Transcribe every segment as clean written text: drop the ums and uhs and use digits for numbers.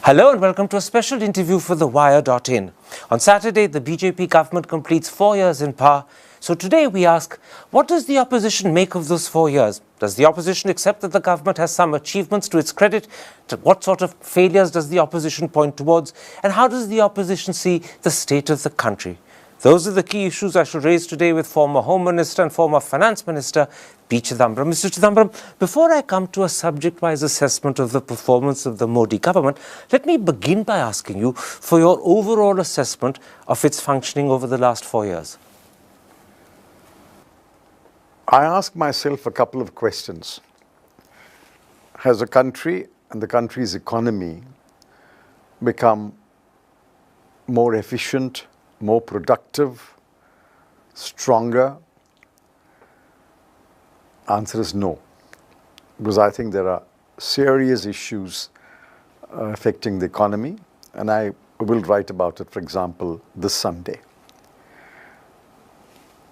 Hello and welcome to a special interview for TheWire.in. On Saturday, the BJP government completes 4 years in power. So today we ask, what does the opposition make of those 4 years? Does the opposition accept that the government has some achievements to its credit? What sort of failures does the opposition point towards? And how does the opposition see the state of the country? Those are the key issues I shall raise today with former Home Minister and former Finance Minister P Chidambaram. Mr. Chidambaram, before I come to a subject-wise assessment of the performance of the Modi government, let me begin by asking you for your overall assessment of its functioning over the last 4 years. I ask myself a couple of questions. Has the country and the country's economy become more efficient, more productive, stronger? Answer is no, because I think there are serious issues affecting the economy, and I will write about it, for example, this Sunday.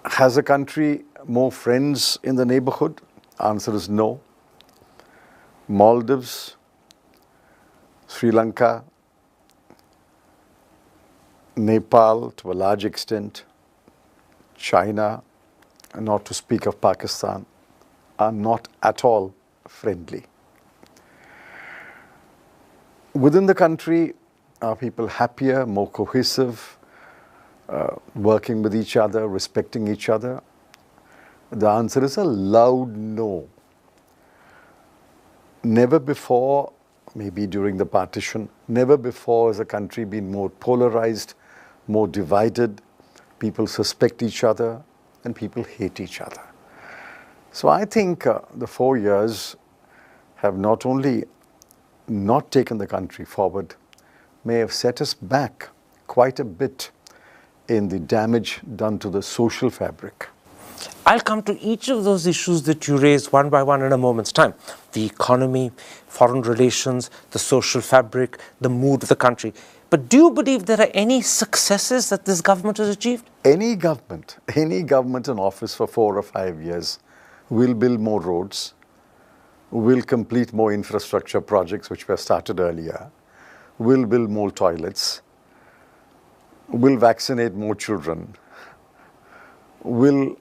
Has the country more friends in the neighborhood? Answer is no. Maldives, Sri Lanka, Nepal to a large extent, China, and not to speak of Pakistan, are not at all friendly. Within the country, are people happier, more cohesive, working with each other, respecting each other? The answer is a loud no. Never before, maybe during the partition, never before has a country been more polarized, more divided. People suspect each other and people hate each other. So I think the 4 years have not only not taken the country forward, may have set us back quite a bit in the damage done to the social fabric. I'll come to each of those issues that you raised one by one in a moment's time. The economy, foreign relations, the social fabric, the mood of the country. But do you believe there are any successes that this government has achieved? Any government in office for 4 or 5 years will build more roads, will complete more infrastructure projects which were started earlier, will build more toilets, will vaccinate more children, will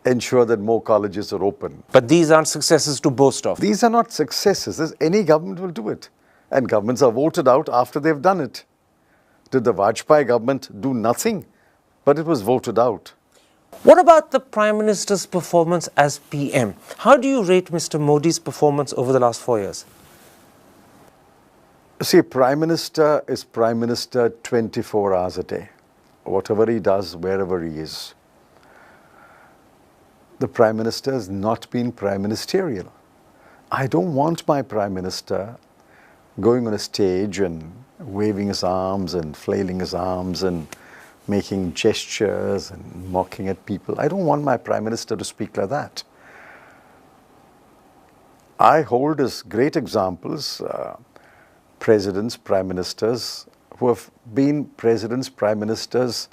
ensure that more colleges are open. But these aren't successes to boast of. These are not successes. Any government will do it. And governments are voted out after they've done it. Did the Vajpayee government do nothing? But it was voted out. What about the Prime Minister's performance as PM? How do you rate Mr. Modi's performance over the last 4 years? See, Prime Minister is Prime Minister 24 hours a day. Whatever he does, wherever he is. The Prime Minister has not been prime ministerial. I don't want my Prime Minister going on a stage and waving his arms and flailing his arms and making gestures and mocking at people. I don't want my Prime Minister to speak like that. I hold as great examples presidents, prime ministers who have been presidents, prime ministers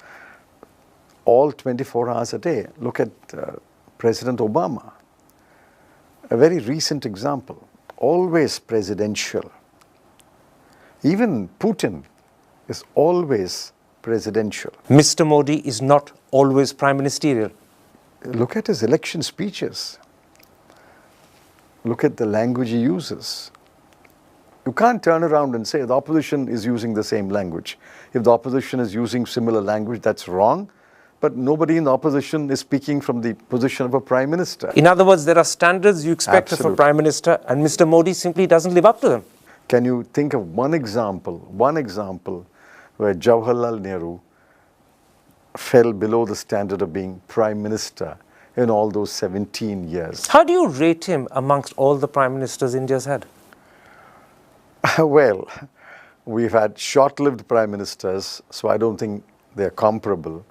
all 24 hours a day. Look at President Obama, a very recent example, always presidential. Even Putin is always presidential. Mr. Modi is not always prime ministerial. Look at his election speeches. Look at the language he uses. You can't turn around and say the opposition is using the same language. If the opposition is using similar language, that's wrong. But nobody in the opposition is speaking from the position of a prime minister. In other words, there are standards you expect of a prime minister, and Mr. Modi simply doesn't live up to them. Can you think of one example where Jawaharlal Nehru fell below the standard of being prime minister in all those 17 years? How do you rate him amongst all the prime ministers India's had? Well, we've had short-lived prime ministers, so I don't think they're comparable.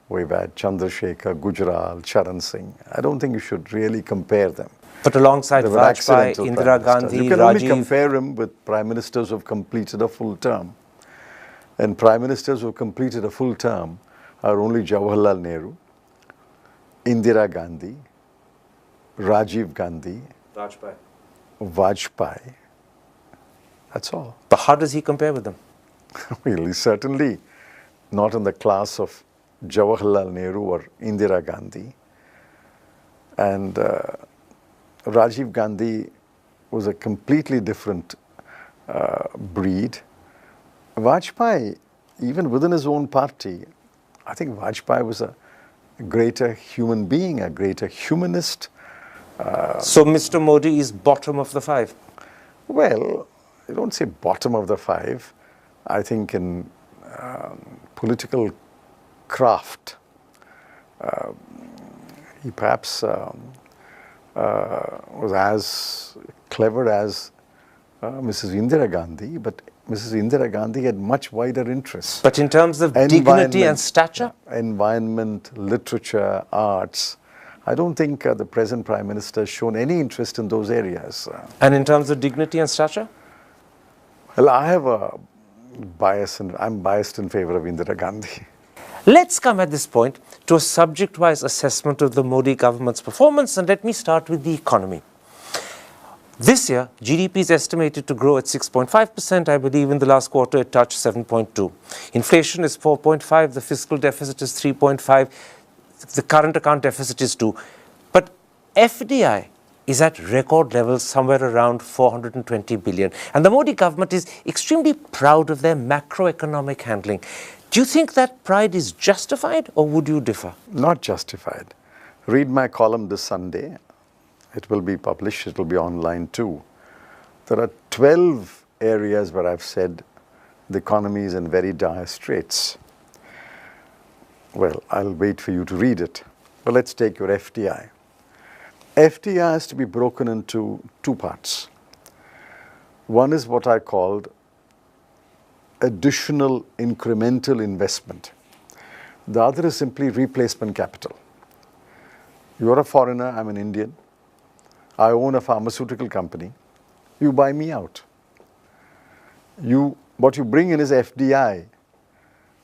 We've had Chandrasekhar, Gujral, Charan Singh. I don't think you should really compare them. But alongside Vajpayee, Indira Gandhi, you can Rajiv... only compare him with prime ministers who have completed a full term. And prime ministers who have completed a full term are only Jawaharlal Nehru, Indira Gandhi, Rajiv Gandhi, Vajpayee. That's all. But how does he compare with them? Well, he's certainly not in the class of Jawaharlal Nehru or Indira Gandhi. And Rajiv Gandhi was a completely different breed. Vajpayee, even within his own party, I think Vajpayee was a greater human being, a greater humanist. So Mr. Modi is bottom of the five? Well, I don't say bottom of the five. I think in political craft, he perhaps was as clever as Mrs. Indira Gandhi, but Mrs. Indira Gandhi had much wider interests. But in terms of dignity and stature? Environment, literature, arts, I don't think the present Prime Minister has shown any interest in those areas. And in terms of dignity and stature? Well, I have a bias, and I'm biased in favor of Indira Gandhi. Let's come at this point to a subject-wise assessment of the Modi government's performance, and let me start with the economy. This year, GDP is estimated to grow at 6.5%. I believe in the last quarter it touched 7.2. Inflation is 4.5. The fiscal deficit is 3.5. The current account deficit is 2. But FDI is at record levels, somewhere around 420 billion. And the Modi government is extremely proud of their macroeconomic handling. Do you think that pride is justified, or would you differ? Not justified. Read my column this Sunday. It will be published. It will be online too. There are 12 areas where I've said the economy is in very dire straits. Well, I'll wait for you to read it. But let's take your FDI. FDI has to be broken into two parts. One is what I called additional incremental investment. The other is simply replacement capital. You're a foreigner, I'm an Indian. I own a pharmaceutical company. You buy me out. What you bring in is FDI.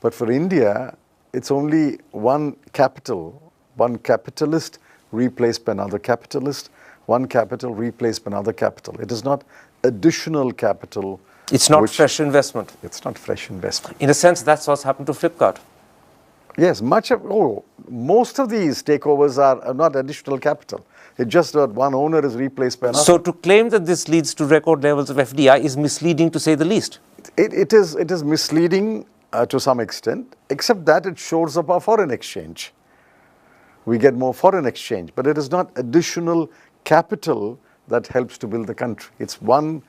But for India, it's only one capital, one capitalist replaced by another capitalist, one capital replaced by another capital. It is not additional capital. It's not fresh investment. It's not fresh investment. In a sense, that's what's happened to Flipkart. Yes, most of these takeovers are not additional capital. It's just that one owner is replaced by another. So to claim that this leads to record levels of FDI is misleading, to say the least. It is misleading to some extent, except that it shores up our foreign exchange. We get more foreign exchange, but it is not additional capital that helps to build the country. It's one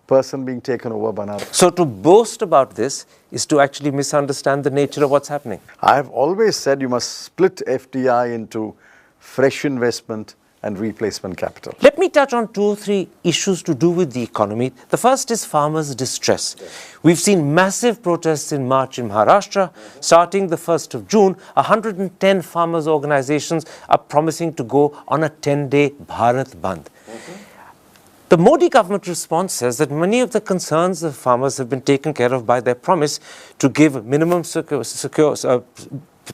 person being taken over by another. So to boast about this is to actually misunderstand the nature of what's happening. I have always said you must split FDI into fresh investment and replacement capital. Let me touch on 2 or 3 issues to do with the economy. The first is farmers' distress. We've seen massive protests in March in Maharashtra. Starting the 1st of June, 110 farmers' organizations are promising to go on a 10-day Bharat Bandh. The Modi government response says that many of the concerns of farmers have been taken care of by their promise to give minimum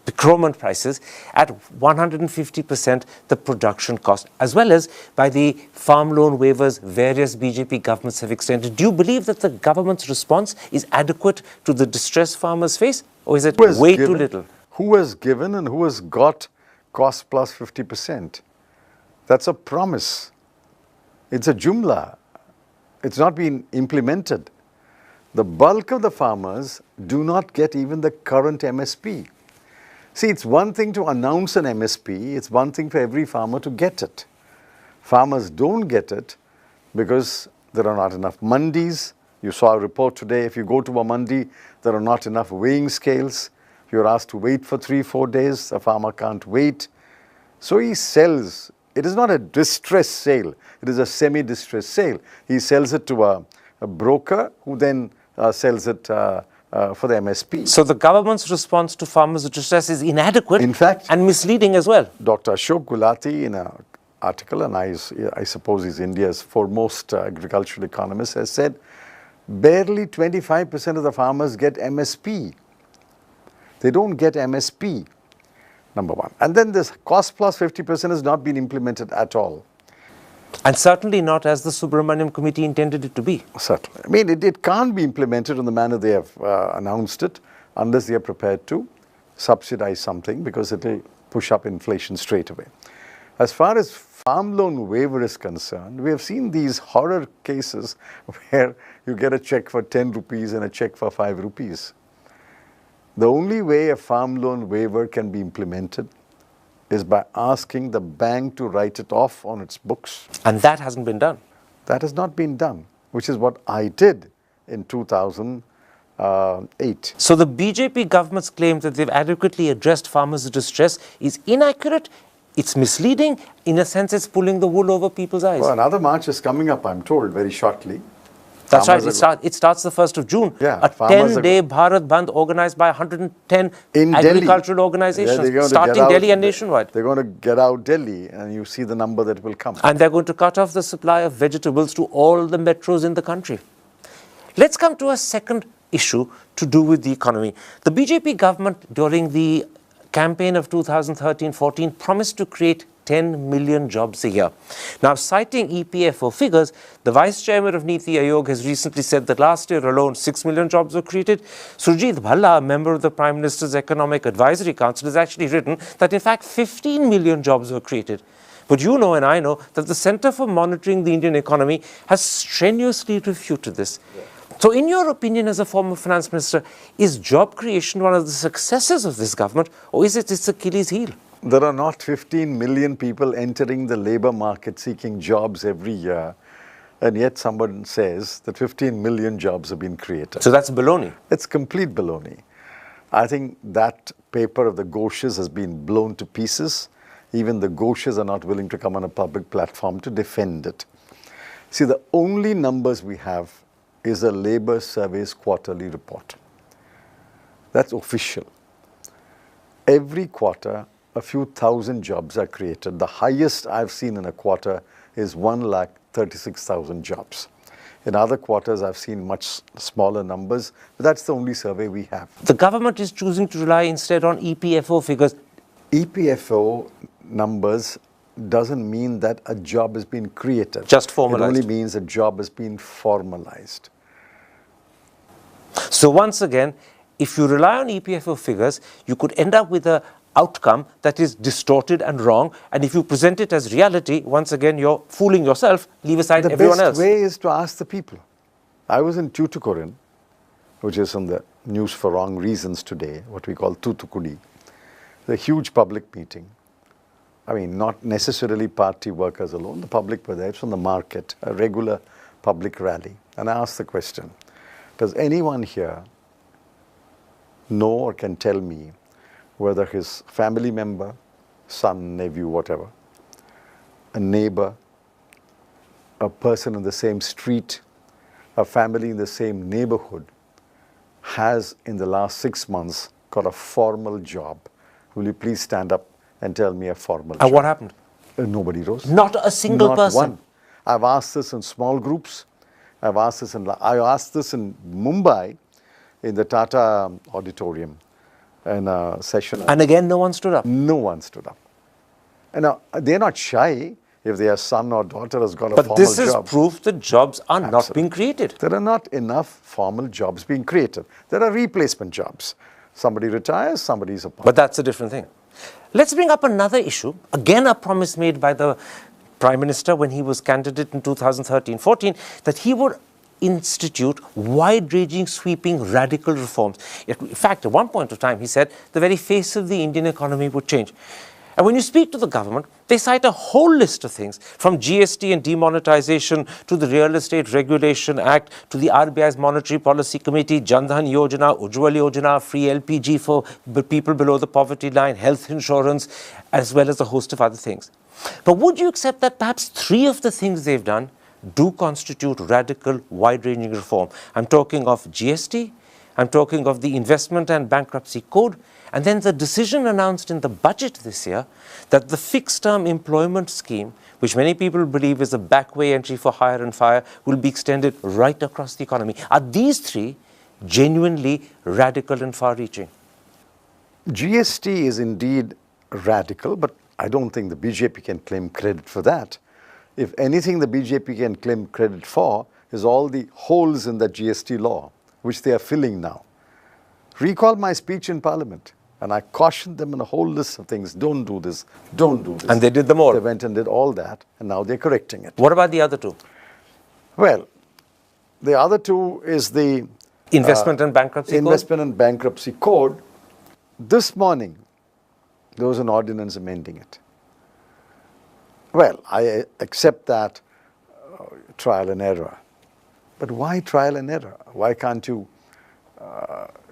procurement prices at 150% the production cost, as well as by the farm loan waivers various BJP governments have extended. Do you believe that the government's response is adequate to the distress farmers face, or is it way too little? Who has given and who has got cost plus 50%? That's a promise. It's a jumla. It's not been implemented. The bulk of the farmers do not get even the current MSP. See, it's one thing to announce an MSP, it's one thing for every farmer to get it. Farmers don't get it because there are not enough mandis. You saw a report today, if you go to a mandi, there are not enough weighing scales. You're asked to wait for 3-4 days, a farmer can't wait. So he sells. It is not a distress sale, it is a semi-distress sale. He sells it to a broker who then sells it for the MSP. So the government's response to farmers' distress is inadequate, in fact, and misleading as well. Dr. Ashok Gulati, in an article, and I suppose he's India's foremost agricultural economist, has said barely 25% of the farmers get MSP. They don't get MSP, number one. And then this cost plus 50% has not been implemented at all. And certainly not as the Subramaniam Committee intended it to be. Certainly. I mean, it can't be implemented in the manner they have announced it unless they are prepared to subsidize something, because it will push up inflation straight away. As far as farm loan waiver is concerned, we have seen these horror cases where you get a check for 10 rupees and a check for 5 rupees. The only way a farm loan waiver can be implemented is by asking the bank to write it off on its books. And that hasn't been done. That has not been done, which is what I did in 2008. So the BJP government's claim that they've adequately addressed farmers' distress is inaccurate, it's misleading, in a sense it's pulling the wool over people's eyes. Well, another march is coming up, I'm told, very shortly. That's right, it starts the 1st of June. Yeah, a 10-day Bharat Bandh organized by 110 agricultural organizations, starting Delhi and nationwide. They're going to get out Delhi, and you see the number that will come. And they're going to cut off the supply of vegetables to all the metros in the country. Let's come to a second issue to do with the economy. The BJP government during the campaign of 2013-14 promised to create 10 million jobs a year. Now, citing EPFO figures, the Vice Chairman of Niti Aayog has recently said that last year alone 6 million jobs were created. Surjit Bhalla, a member of the Prime Minister's Economic Advisory Council, has actually written that in fact 15 million jobs were created. But you know and I know that the Centre for Monitoring the Indian Economy has strenuously refuted this. Yeah. So in your opinion as a former finance minister, is job creation one of the successes of this government, or is it its Achilles heel? There are not 15 million people entering the labor market seeking jobs every year, and yet someone says that 15 million jobs have been created. So that's baloney. It's complete baloney. I think that paper of the Ghoshas has been blown to pieces. Even the Ghoshas are not willing to come on a public platform to defend it. See, the only numbers we have is a Labour Survey's quarterly report. That's official. Every quarter, a few thousand jobs are created. The highest I've seen in a quarter is 1,36,000 jobs. In other quarters, I've seen much smaller numbers, but that's the only survey we have. The government is choosing to rely instead on EPFO figures. EPFO numbers doesn't mean that a job has been created. Just formalized. It only means a job has been formalized. So once again, if you rely on EPFO figures, you could end up with an outcome that is distorted and wrong. And if you present it as reality, once again, you're fooling yourself, leave aside everyone else. The best way is to ask the people. I was in Tuticorin, which is on the news for wrong reasons today, what we call Tutukudi. A huge public meeting. I mean, not necessarily party workers alone. The public were there. It's from the market, a regular public rally. And I asked the question, does anyone here know or can tell me whether his family member, son, nephew, whatever, a neighbor, a person in the same street, a family in the same neighborhood has in the last 6 months got a formal job? Will you please stand up and tell me a formal job? And what happened? Nobody rose. Not a single person? Not one. I've asked this in small groups. I asked this in Mumbai in the Tata auditorium in a session. And again, no one stood up? No one stood up. And now, they're not shy if their son or daughter has got a formal job. But this is proof that jobs are not being created. There are not enough formal jobs being created. There are replacement jobs. Somebody retires, somebody's appointed. But that's a different thing. Let's bring up another issue. Again, a promise made by the Prime Minister when he was candidate in 2013-14, that he would institute wide-ranging, sweeping, radical reforms. In fact, at one point of time, he said the very face of the Indian economy would change. And when you speak to the government, they cite a whole list of things, from GST and demonetization to the Real Estate Regulation Act to the RBI's Monetary Policy Committee, Jan Dhan Yojana, Ujjwal Yojana, free LPG for people below the poverty line, health insurance, as well as a host of other things. But would you accept that perhaps 3 of the things they've done do constitute radical, wide-ranging reform? I'm talking of GST, I'm talking of the Investment and Bankruptcy Code, and then the decision announced in the budget this year that the fixed-term employment scheme, which many people believe is a backway entry for hire and fire, will be extended right across the economy. Are these 3 genuinely radical and far-reaching? GST is indeed radical, but I don't think the BJP can claim credit for that. if anything the BJP can claim credit for is all the holes in the GST law, which they are filling now. Recall my speech in Parliament, and I cautioned them on a whole list of things. Don't do this, don't do this. And they did them all. They went and did all that, and now they're correcting it. What about the other two? Well, the other two is the Investment and Bankruptcy Code? Investment and Bankruptcy Code. This morning, there was an ordinance amending it. Well, I accept that trial and error. But why trial and error? Why can't you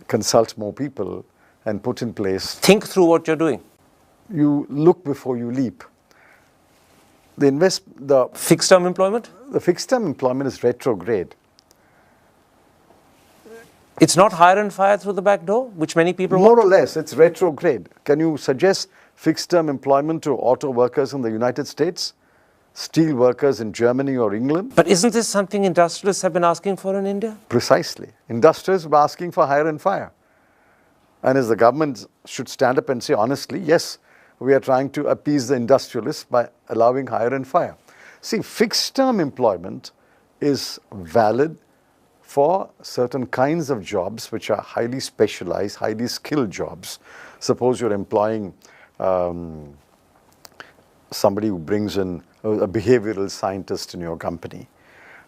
consult more people and put in place? Think through what you're doing. You look before you leap. The Fixed term employment? The fixed term employment is retrograde. It's not hire and fire through the back door, which many people More want? or less, it's retrograde. Can you suggest fixed term employment to auto workers in the United States? Steel workers in Germany or England? But isn't this something industrialists have been asking for in India? Precisely. Industrialists were asking for hire and fire. And as the government should stand up and say honestly, yes, we are trying to appease the industrialists by allowing hire and fire. See, fixed term employment is valid for certain kinds of jobs which are highly specialized, highly skilled jobs. Suppose you're employing somebody who brings in a behavioral scientist in your company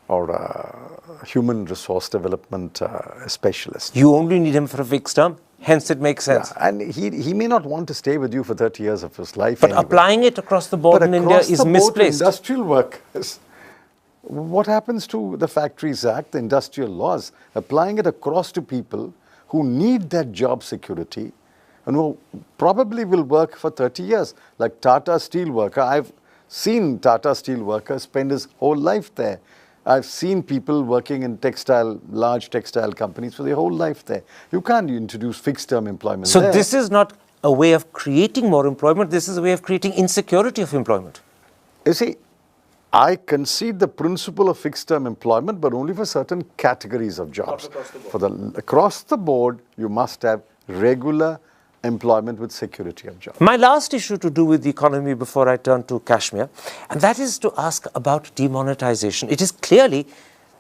or a human resource development specialist. You only need him for a fixed term, hence it makes sense. Yeah, and he may not want to stay with you for 30 years of his life But anyway. applying it across the board in India is misplaced. Industrial workers, what happens to the Factories Act, the industrial laws, applying it across to people who need that job security and who probably will work for 30 years, like Tata Steel worker. I've seen Tata Steel worker spend his whole life there. I've seen people working in large textile companies for their whole life there. You can't introduce fixed term employment So there. this is not a way of creating more employment, this is a way of creating insecurity of employment. You see, I concede the principle of fixed term employment, but only for certain categories of jobs. Across the board, you must have regular employment with security of job. My last issue to do with the economy before I turn to Kashmir, and that is to ask about demonetization. It is clearly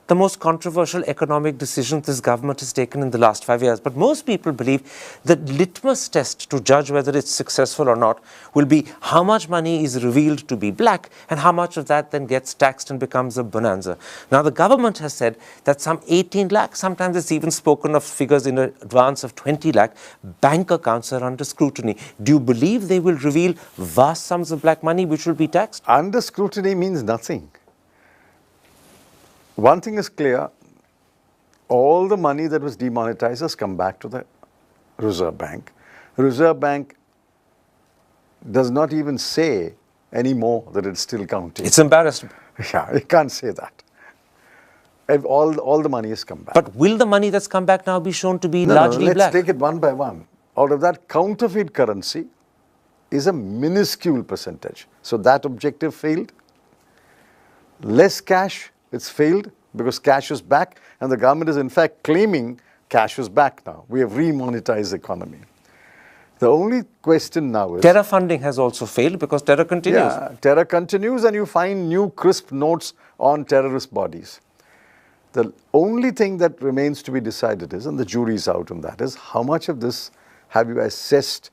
the most controversial economic decision this government has taken in the last 5 years. But most people believe the litmus test to judge whether it's successful or not will be how much money is revealed to be black and how much of that then gets taxed and becomes a bonanza. Now, the government has said that some 18 lakh, sometimes it's even spoken of figures in advance of 20 lakh, bank accounts are under scrutiny. Do you believe they will reveal vast sums of black money which will be taxed? Under scrutiny means nothing. One thing is clear, all the money that was demonetized has come back to the Reserve Bank. The Reserve Bank does not even say anymore that it's still counting. It's embarrassing. Yeah, it can't say that. All the money has come back. But will the money that's come back now be shown to be largely let's black? take it one by one. Out of that, counterfeit currency is a minuscule percentage. So that objective failed. Less cash, it's failed because cash is back, and the government is in fact claiming cash is back now. We have remonetized the economy. The only question now is... Terror funding has also failed because terror continues. Yeah, terror continues and you find new crisp notes on terrorist bodies. The only thing that remains to be decided is, and the jury's out on that, is how much of this have you assessed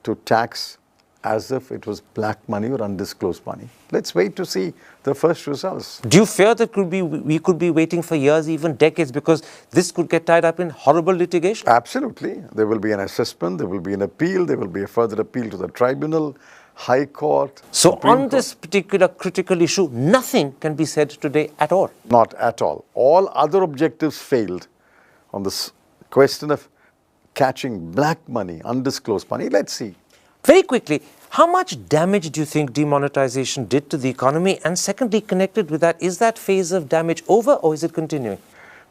to tax as if it was black money or undisclosed money. Let's wait to see the first results. Do you fear that we could be waiting for years, even decades, because this could get tied up in horrible litigation? Absolutely. There will be an assessment, there will be an appeal, there will be a further appeal to the tribunal, High Court. So on this particular critical issue, nothing can be said today at all? Not at all. All other objectives failed on this question of catching black money, undisclosed money. Let's see. Very quickly, how much damage do you think demonetization did to the economy? And secondly, connected with that, is that phase of damage over or is it continuing?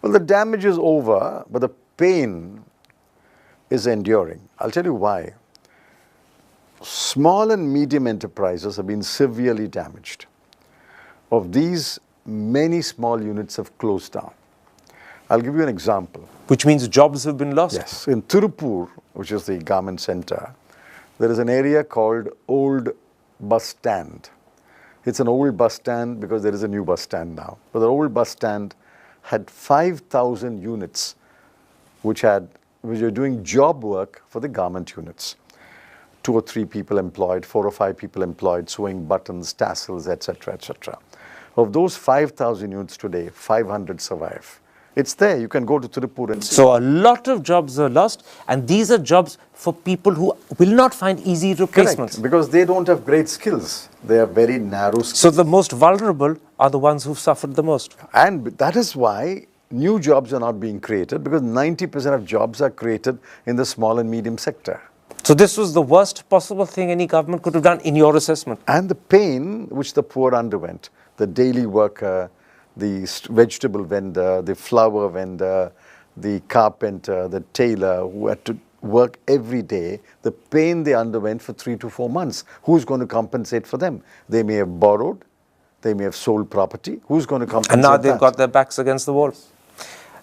Well, the damage is over, but the pain is enduring. I'll tell you why. Small and medium enterprises have been severely damaged. Of these, many small units have closed down. I'll give you an example. Which means jobs have been lost? Yes. In Tirupur, which is the garment center, there is an area called Old Bus Stand. It's an old bus stand because there is a new bus stand now. But the old bus stand had 5,000 units which were doing job work for the garment units. 2 or 3 people employed, 4 or 5 people employed, sewing buttons, tassels, etc., etc. Of those 5,000 units today, 500 survive. It's there. You can go to Tirupur and see. So a lot of jobs are lost, and these are jobs for people who will not find easy replacements. Correct, because they don't have great skills. They are very narrow skills. So the most vulnerable are the ones who've suffered the most. And that is why new jobs are not being created, because 90% of jobs are created in the small and medium sector. So this was the worst possible thing any government could have done in your assessment. And the pain which the poor underwent, the daily worker, the vegetable vendor, the flower vendor, the carpenter, the tailor who had to work every day, the pain they underwent for 3 to 4 months. Who's going to compensate for them? They may have borrowed, they may have sold property. Who's going to compensate? And now they've got their backs against the wall.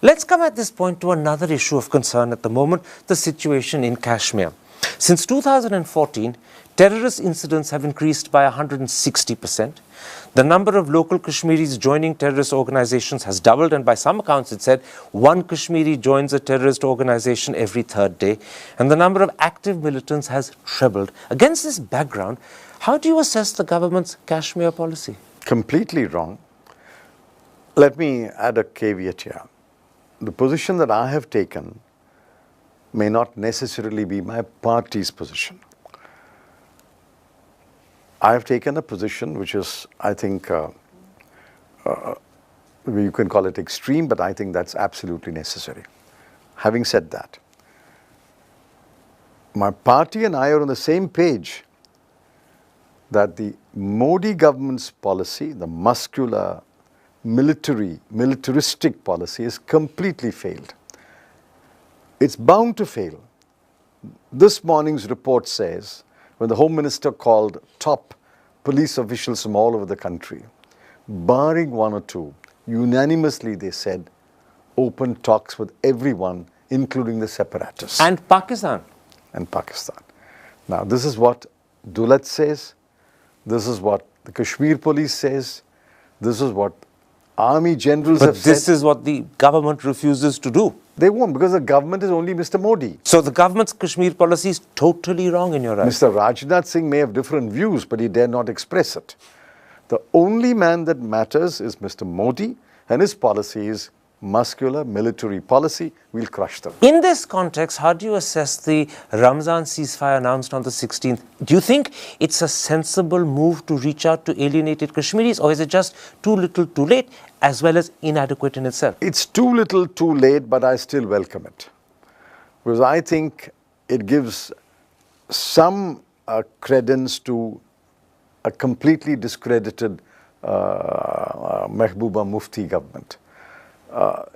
Let's come at this point to another issue of concern at the moment, the situation in Kashmir. Since 2014, terrorist incidents have increased by 160%. The number of local Kashmiris joining terrorist organizations has doubled, and by some accounts it said 1 Kashmiri joins a terrorist organization every 3rd day. And the number of active militants has trebled. Against this background, how do you assess the government's Kashmir policy? Completely wrong. Let me add a caveat here. The position that I have taken may not necessarily be my party's position. I have taken a position which is, I think, you can call it extreme, but I think that's absolutely necessary. Having said that, my party and I are on the same page that the Modi government's policy, the muscular, militaristic policy, has completely failed. It's bound to fail. This morning's report says, when the Home Minister called top police officials from all over the country, barring 1 or 2, unanimously they said, open talks with everyone, including the separatists. And Pakistan. And Pakistan. Now, this is what Dulat says. This is what the Kashmir police says. This is what army generals have said. But this is what the government refuses to do. They won't, because the government is only Mr. Modi. So the government's Kashmir policy is totally wrong in your eyes. Mr. Rajnath Singh may have different views, but he dare not express it. The only man that matters is Mr. Modi, and his policy is muscular military policy. We'll crush them. In this context, how do you assess the Ramzan ceasefire announced on the 16th? Do you think it's a sensible move to reach out to alienated Kashmiris, or is it just too little too late, as well as inadequate in itself? It's too little too late, but I still welcome it. Because I think it gives some credence to a completely discredited Mehbooba Mufti government.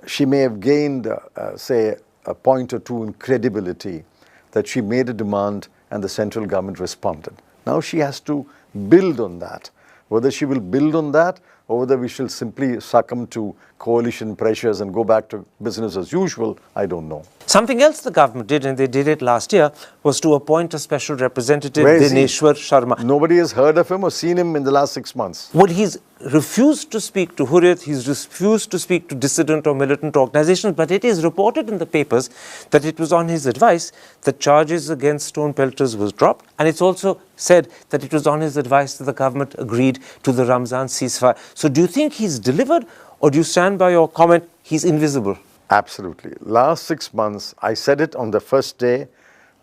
She may have gained, say, a point or 2 in credibility that she made a demand and the central government responded. Now she has to build on that. Whether she will build on that or whether we shall simply succumb to coalition pressures and go back to business as usual, I don't know. Something else the government did, and they did it last year, was to appoint a special representative, Where is he? Dineshwar Sharma. Nobody has heard of him or seen him in the last 6 months. Well, he's refused to speak to Hurriyat, he's refused to speak to dissident or militant organizations, but it is reported in the papers that it was on his advice that charges against stone pelters was dropped, and it's also said that it was on his advice that the government agreed to the Ramzan ceasefire. So do you think he's delivered, or do you stand by your comment, he's invisible? Absolutely. Last 6 months, I said it on the first day,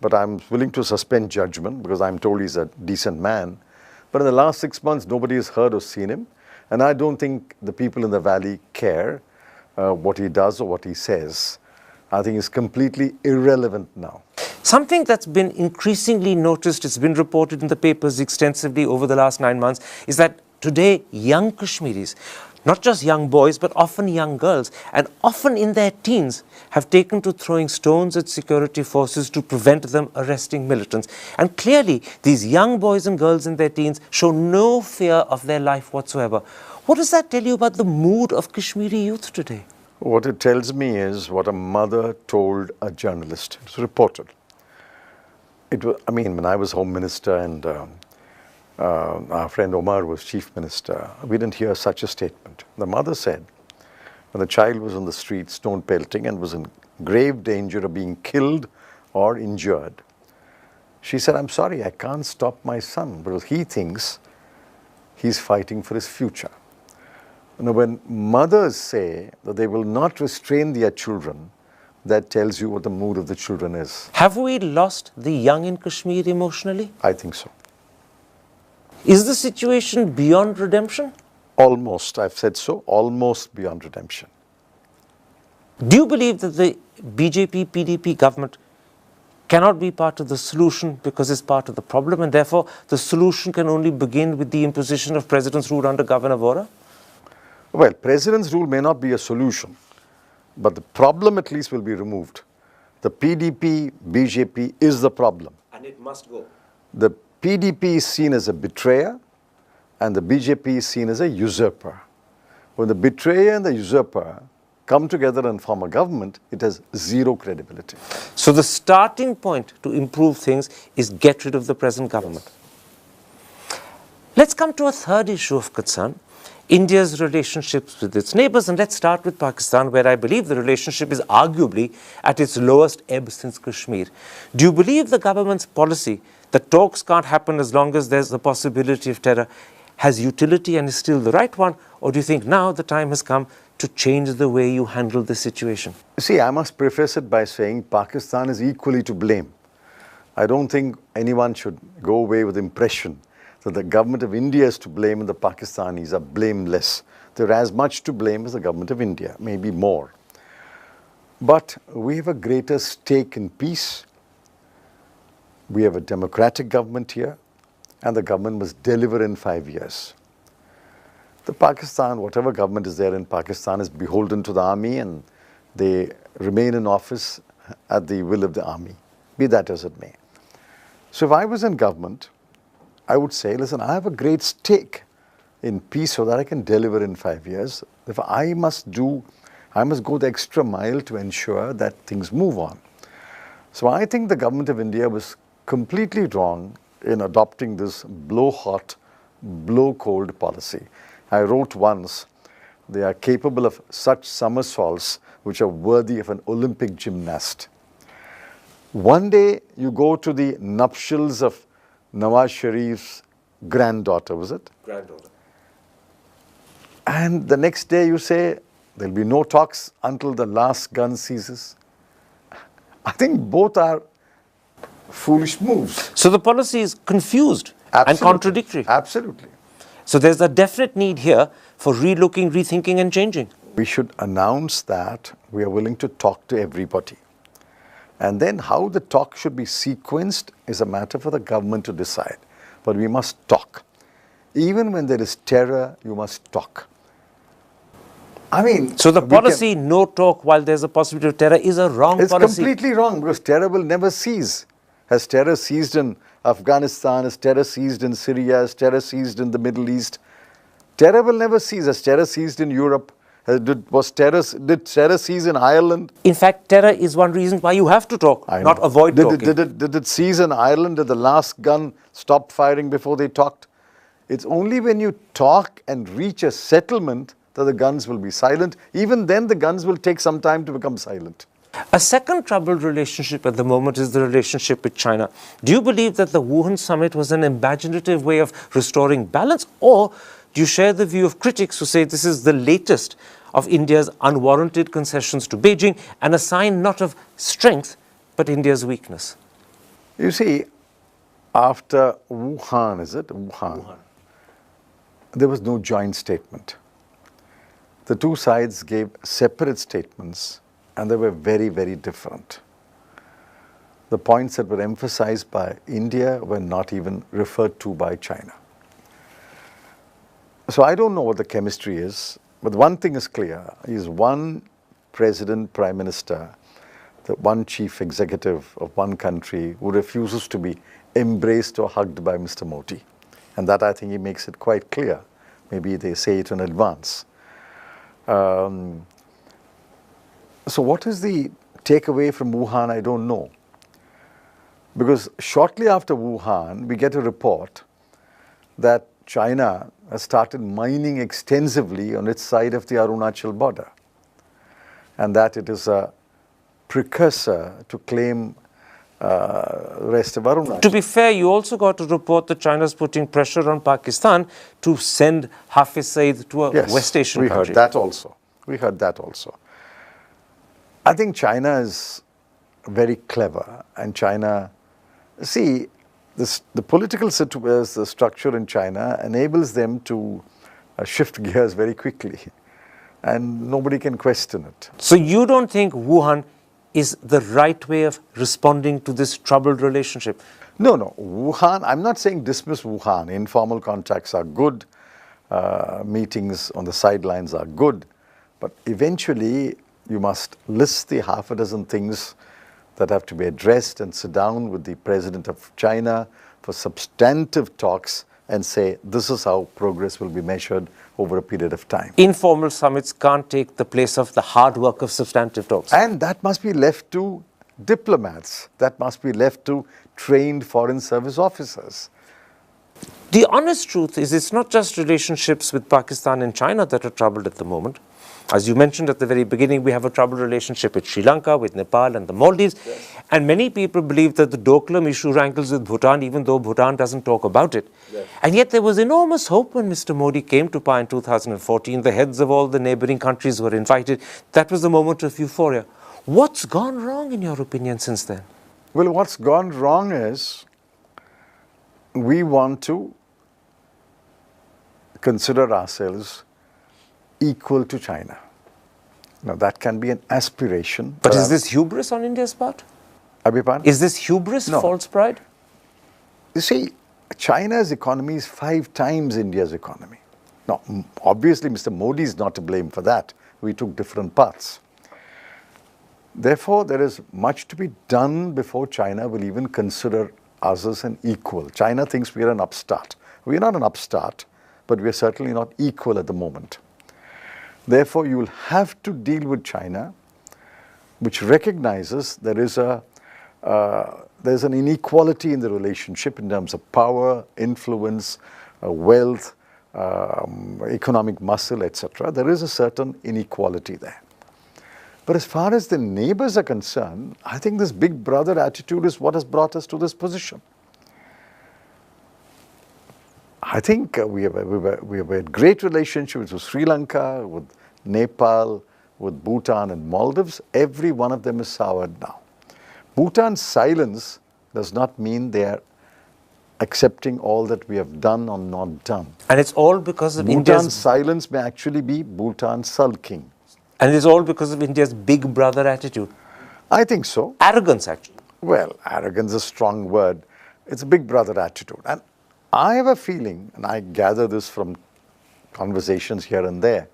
but I'm willing to suspend judgment because I'm told he's a decent man. But in the last 6 months, nobody has heard or seen him. And I don't think the people in the valley care what he does or what he says. I think it's completely irrelevant now. Something that's been increasingly noticed, it's been reported in the papers extensively over the last 9 months, is that today young Kashmiris, not just young boys, but often young girls, and often in their teens, have taken to throwing stones at security forces to prevent them arresting militants. And clearly, these young boys and girls in their teens show no fear of their life whatsoever. What does that tell you about the mood of Kashmiri youth today? What it tells me is what a mother told a journalist. It was reported. It was, I mean, when I was Home Minister and our friend Omar was chief minister, we didn't hear such a statement. The mother said, when the child was on the street, stone pelting, and was in grave danger of being killed or injured, she said, I'm sorry, I can't stop my son because he thinks he's fighting for his future. You know, when mothers say that they will not restrain their children, that tells you what the mood of the children is. Have we lost the young in Kashmir emotionally? I think so. Is the situation beyond redemption? Almost, I've said so, almost beyond redemption. Do you believe that the BJP, PDP government cannot be part of the solution because it's part of the problem, and therefore the solution can only begin with the imposition of President's rule under Governor Vora? Well, President's rule may not be a solution, but the problem at least will be removed. The PDP, BJP is the problem. And it must go. The PDP is seen as a betrayer and the BJP is seen as a usurper. When the betrayer and the usurper come together and form a government, it has zero credibility. So the starting point to improve things is get rid of the present government. Yes. Let's come to a third issue of concern, India's relationships with its neighbors, and let's start with Pakistan, where I believe the relationship is arguably at its lowest ebb since Kashmir. Do you believe the government's policy that talks can't happen as long as there's the possibility of terror has utility and is still the right one, or do you think now the time has come to change the way you handle the situation? See, I must preface it by saying Pakistan is equally to blame. I don't think anyone should go away with the impression that the government of India is to blame and the Pakistanis are blameless. They're as much to blame as the government of India, maybe more. But we have a greater stake in peace. We have a democratic government here, and the government must deliver in 5 years. The Pakistan, whatever government is there in Pakistan, is beholden to the army, and they remain in office at the will of the army, be that as it may. So if I was in government, I would say, listen, I have a great stake in peace so that I can deliver in 5 years. If I must go the extra mile to ensure that things move on. So I think the government of India was completely wrong in adopting this blow hot, blow cold policy. I wrote once, they are capable of such somersaults which are worthy of an Olympic gymnast. One day you go to the nuptials of Nawaz Sharif's granddaughter, was it? Granddaughter. And the next day you say, there'll be no talks until the last gun ceases. I think both are foolish moves. So the policy is confused and contradictory. Absolutely. So there's a definite need here for relooking, rethinking and changing. We should announce that we are willing to talk to everybody. And then how the talk should be sequenced is a matter for the government to decide. But we must talk. Even when there is terror, you must talk. I mean... So the policy, no talk while there's a possibility of terror, is a wrong policy. It's completely wrong because terror will never cease. Has terror ceased in Afghanistan? Has terror ceased in Syria? Has terror ceased in the Middle East? Terror will never cease. Has terror ceased in Europe? Did terror cease in Ireland? In fact, terror is one reason why you have to talk, not avoid talking. Did it cease in Ireland? Did the last gun stop firing before they talked? It's only when you talk and reach a settlement that the guns will be silent. Even then, the guns will take some time to become silent. A second troubled relationship at the moment is the relationship with China. Do you believe that the Wuhan summit was an imaginative way of restoring balance, or do you share the view of critics who say this is the latest of India's unwarranted concessions to Beijing and a sign not of strength but India's weakness? You see, after Wuhan, is it? Wuhan. There was no joint statement. The two sides gave separate statements and they were very, very different. The points that were emphasized by India were not even referred to by China. So I don't know what the chemistry is, but one thing is clear, is one president, prime minister, the one chief executive of one country who refuses to be embraced or hugged by Mr. Modi. And that I think he makes it quite clear. Maybe they say it in advance. So what is the takeaway from Wuhan? I don't know. Because shortly after Wuhan, we get a report that China has started mining extensively on its side of the Arunachal border, and that it is a precursor to claim rest of Arunachal. To be fair, you also got a report that China's putting pressure on Pakistan to send Hafiz Saeed to a West Asian country. We heard that also. We heard that also. I think China is very clever, and China, see, the political situation, the structure in China enables them to shift gears very quickly, and nobody can question it. So you don't think Wuhan is the right way of responding to this troubled relationship? No, no. Wuhan, I'm not saying dismiss Wuhan. Informal contacts are good. Meetings on the sidelines are good. But eventually, you must list the half a dozen things that have to be addressed and sit down with the president of China for substantive talks and say, this is how progress will be measured over a period of time. Informal summits can't take the place of the hard work of substantive talks. And that must be left to diplomats. That must be left to trained foreign service officers. The honest truth is it's not just relationships with Pakistan and China that are troubled at the moment. As you mentioned at the very beginning, we have a troubled relationship with Sri Lanka, with Nepal and the Maldives. Yes. And many people believe that the Doklam issue rankles with Bhutan, even though Bhutan doesn't talk about it. Yes. And yet there was enormous hope when Mr. Modi came to power in 2014. The heads of all the neighboring countries were invited. That was the moment of euphoria. What's gone wrong, in your opinion, since then? Well, what's gone wrong is we want to consider ourselves equal to China. Now, that can be an aspiration. But is this hubris on India's part? I beg your pardon? Is this hubris, no. False pride? You see, China's economy is 5 times India's economy. Now, obviously, Mr. Modi is not to blame for that. We took different paths. Therefore, there is much to be done before China will even consider us as an equal. China thinks we are an upstart. We are not an upstart, but we are certainly not equal at the moment. Therefore, you will have to deal with China, which recognizes there's an inequality in the relationship in terms of power, influence, wealth, economic muscle, etc. There is a certain inequality there. But as far as the neighbors are concerned, I think this big brother attitude is what has brought us to this position. I think we have a great relationships with Sri Lanka, with Nepal, with Bhutan and Maldives. Every one of them is soured now. Bhutan's silence does not mean they are accepting all that we have done or not done. And it's all because of Bhutan's silence may actually be Bhutan sulking. And it's all because of India's big brother attitude. I think so. Arrogance, actually. Well, arrogance is a strong word. It's a big brother attitude. And I have a feeling, and I gather this from conversations here and there,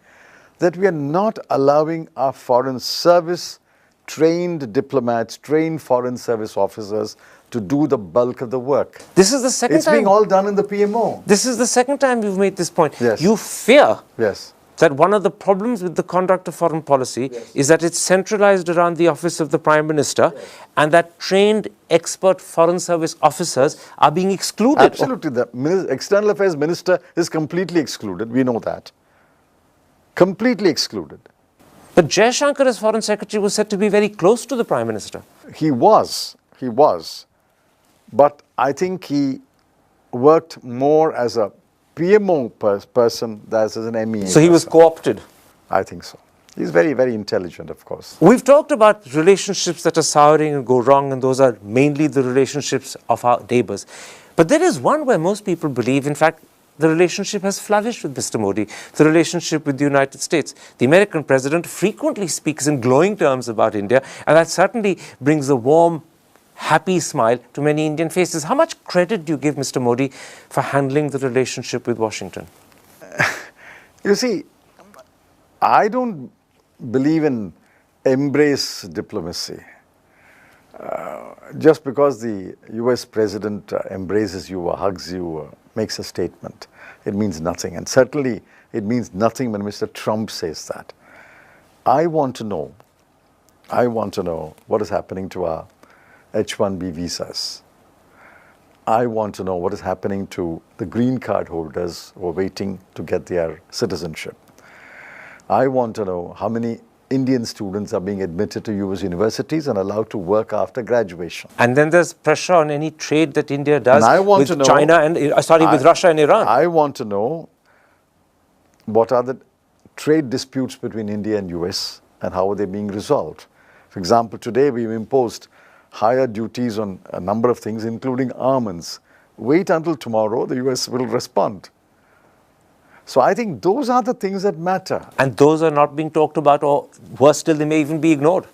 that we are not allowing our foreign service, trained diplomats, trained foreign service officers to do the bulk of the work. This is the second time. It's being all done in the PMO. This is the second time you've made this point. Yes. You fear yes. that one of the problems with the conduct of foreign policy is that it's centralized around the office of the Prime Minister and that trained expert foreign service officers are being excluded. Absolutely. The External Affairs Minister is completely excluded. We know that. Completely excluded. But Jaishankar as Foreign Secretary was said to be very close to the Prime Minister. He was. But I think he worked more as a PMO person than as an MEA. So he was co-opted? I think so. He's very, very intelligent, of course. We've talked about relationships that are souring and go wrong, and those are mainly the relationships of our neighbors. But there is one where most people believe, in fact, the relationship has flourished with Mr. Modi, the relationship with the United States. The American president frequently speaks in glowing terms about India, and that certainly brings a warm, happy smile to many Indian faces. How much credit do you give Mr. Modi for handling the relationship with Washington? You see, I don't believe in embrace diplomacy. Just because the US president embraces you or hugs you or makes a statement, it means nothing. And certainly it means nothing when Mr. Trump says that. I want to know what is happening to our H-1B visas. I want to know what is happening to the green card holders who are waiting to get their citizenship. I want to know how many Indian students are being admitted to US universities and allowed to work after graduation. And then there's pressure on any trade that India does with China and, with Russia and Iran. I want to know what are the trade disputes between India and US and how are they being resolved. For example, today we've imposed higher duties on a number of things, including almonds. Wait until tomorrow, the US will respond. So I think those are the things that matter. And those are not being talked about, or worse still, they may even be ignored.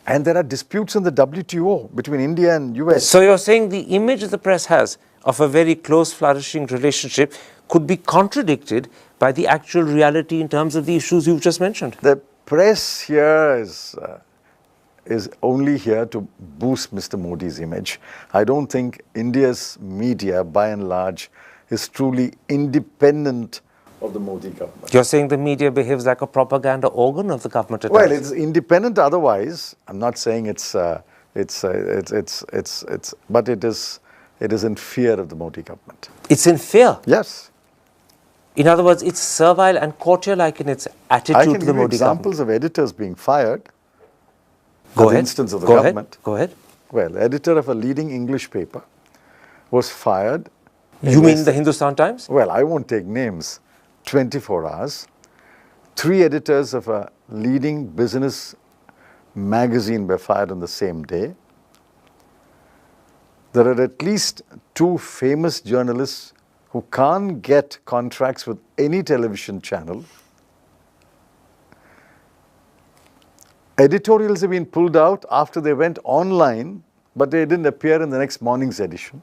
And there are disputes in the WTO between India and US. So you're saying the image the press has of a very close, flourishing relationship could be contradicted by the actual reality in terms of the issues you've just mentioned? The press here is only here to boost Mr. Modi's image. I don't think India's media, by and large, is truly independent of the Modi government. You're saying the media behaves like a propaganda organ of the government at Well, times? it's independent otherwise. I'm not saying but it is in fear of the Modi government. It's in fear? Yes. In other words, it's servile and courtier-like in its attitude I can to the give you Modi examples government. of editors being fired. Go as ahead. Instance of the Go government. Ahead. Go ahead. Well, editor of a leading English paper was fired. You mean the Hindustan Times? Well, I won't take names. 24 hours. 3 editors of a leading business magazine were fired on the same day. There are at least 2 famous journalists who can't get contracts with any television channel. Editorials have been pulled out after they went online, but they didn't appear in the next morning's edition.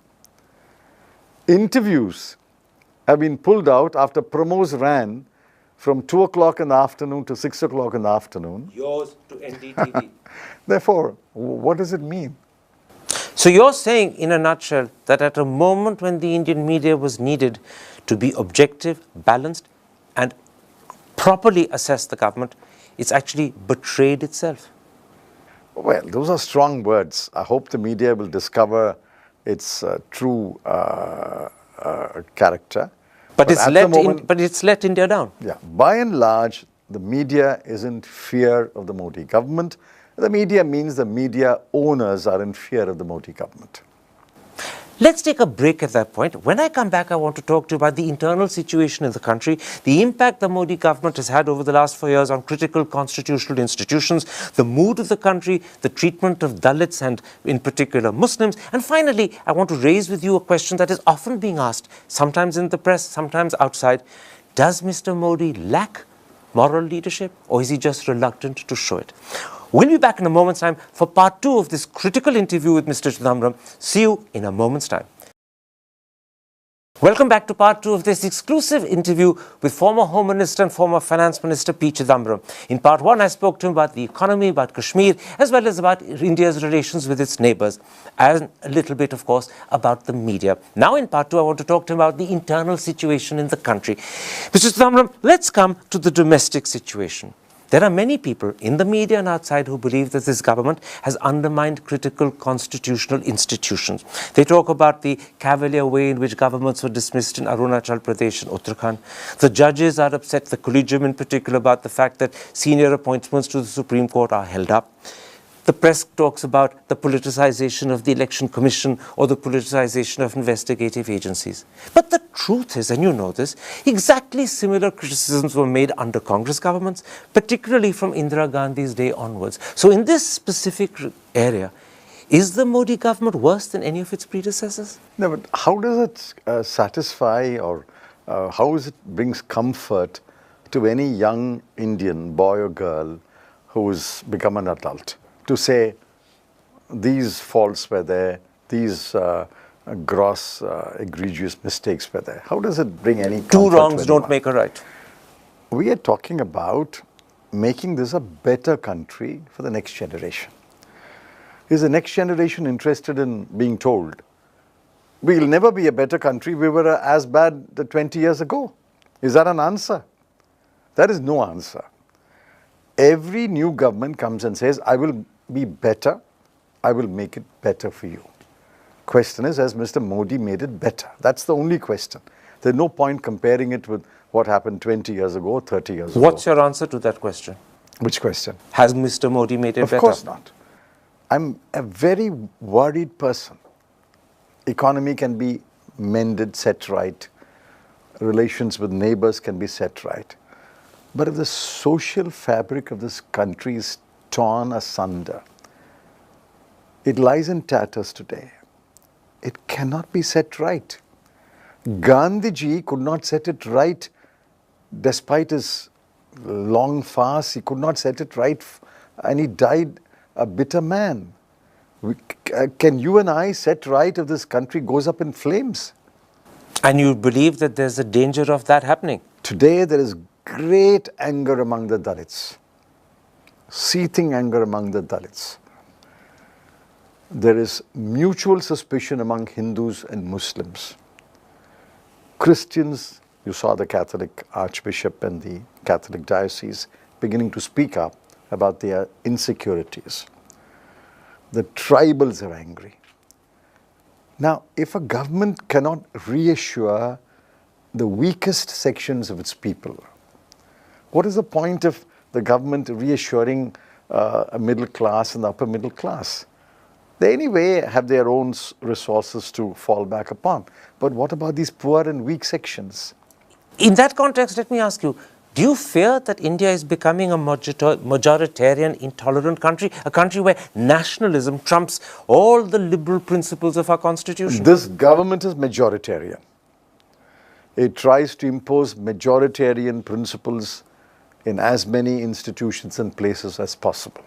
Interviews have been pulled out after promos ran from 2 o'clock in the afternoon to 6 o'clock in the afternoon. Yours to NDTV. Therefore, what does it mean? So you're saying, in a nutshell, that at a moment when the Indian media was needed to be objective, balanced, and properly assess the government, it's actually betrayed itself? Well, those are strong words. I hope the media will discover its true character. But it's let India down. Yeah. By and large, the media is in fear of the Modi government. The media means the media owners are in fear of the Modi government. Let's take a break at that point. When I come back, I want to talk to you about the internal situation in the country, the impact the Modi government has had over the last 4 years on critical constitutional institutions, the mood of the country, the treatment of Dalits and in particular Muslims. And finally, I want to raise with you a question that is often being asked, sometimes in the press, sometimes outside. Does Mr. Modi lack moral leadership, or is he just reluctant to show it? We'll be back in a moment's time for part 2 of this critical interview with Mr. Chidambaram. See you in a moment's time. Welcome back to part 2 of this exclusive interview with former Home Minister and former Finance Minister P. Chidambaram. In part 1, I spoke to him about the economy, about Kashmir, as well as about India's relations with its neighbours, and a little bit, of course, about the media. Now in part 2, I want to talk to him about the internal situation in the country. Mr. Chidambaram, let's come to the domestic situation. There are many people in the media and outside who believe that this government has undermined critical constitutional institutions. They talk about the cavalier way in which governments were dismissed in Arunachal Pradesh and Uttarakhand. The judges are upset, the collegium in particular, about the fact that senior appointments to the Supreme Court are held up. The press talks about the politicization of the Election Commission or the politicization of investigative agencies. But the truth is, and you know this, exactly similar criticisms were made under Congress governments, particularly from Indira Gandhi's day onwards. So in this specific area, is the Modi government worse than any of its predecessors? No, but how does it satisfy or how is it brings comfort to any young Indian boy or girl who's become an adult? To say these faults were there, these gross, egregious mistakes were there. How does it bring any comfort? 2 wrongs don't make a right. We are talking about making this a better country for the next generation. Is the next generation interested in being told, we'll never be a better country, we were as bad 20 years ago? Is that an answer? That is no answer. Every new government comes and says, I will be better, I will make it better for you. Question is, has Mr. Modi made it better? That's the only question. There's no point comparing it with what happened 20 years ago, 30 years ago. What's your answer to that question? Which question? Has Mr. Modi made it better? Of course not. I'm a very worried person. Economy can be mended, set right. Relations with neighbors can be set right. But if the social fabric of this country is torn asunder, it lies in tatters today. It cannot be set right. Gandhiji could not set it right despite his long fast. He could not set it right and he died a bitter man. Can you and I set right if this country goes up in flames? And you believe that there's a danger of that happening? Today there is great anger among the Dalits. Seething anger among the Dalits. There is mutual suspicion among Hindus and Muslims. Christians, you saw the Catholic Archbishop and the Catholic Diocese beginning to speak up about their insecurities. The tribals are angry. Now, if a government cannot reassure the weakest sections of its people, what is the point of the government reassuring a middle class and the upper middle class? They anyway have their own resources to fall back upon. But what about these poor and weak sections? In that context, let me ask you, do you fear that India is becoming a majoritarian, intolerant country, a country where nationalism trumps all the liberal principles of our constitution? This government is majoritarian. It tries to impose majoritarian principles in as many institutions and places as possible.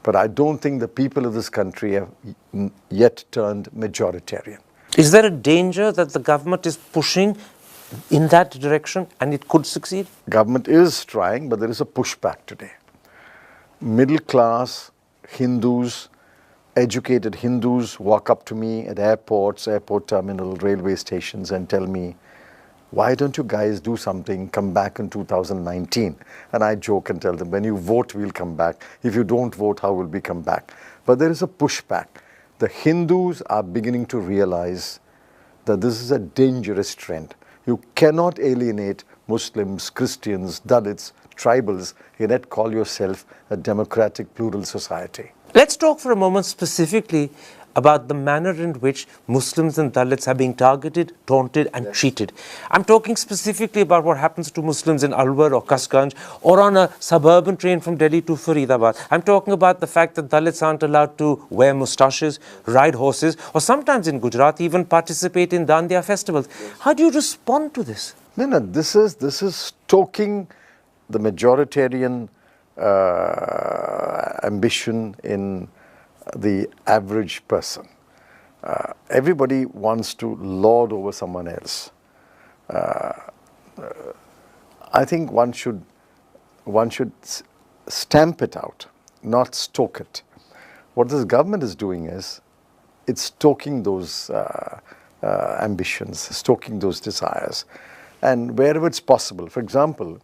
But I don't think the people of this country have yet turned majoritarian. Is there a danger that the government is pushing in that direction and it could succeed? Government is trying, but there is a pushback today. Middle class Hindus, educated Hindus walk up to me at airports, airport terminal, railway stations and tell me, why don't you guys do something, come back in 2019? And I joke and tell them, when you vote, we'll come back. If you don't vote, how will we come back? But there is a pushback. The Hindus are beginning to realize that this is a dangerous trend. You cannot alienate Muslims, Christians, Dalits, tribals, and yet call yourself a democratic, plural society. Let's talk for a moment specifically about the manner in which Muslims and Dalits are being targeted, taunted and treated. I'm talking specifically about what happens to Muslims in Alwar or Kasganj or on a suburban train from Delhi to Faridabad. I'm talking about the fact that Dalits aren't allowed to wear moustaches, ride horses, or sometimes in Gujarat even participate in Dandiya festivals. How do you respond to this? No, this is stoking the majoritarian ambition in the average person. Everybody wants to lord over someone else. I think one should stamp it out, not stoke it. What this government is doing is, it's stoking those ambitions, stoking those desires. And wherever it's possible, for example,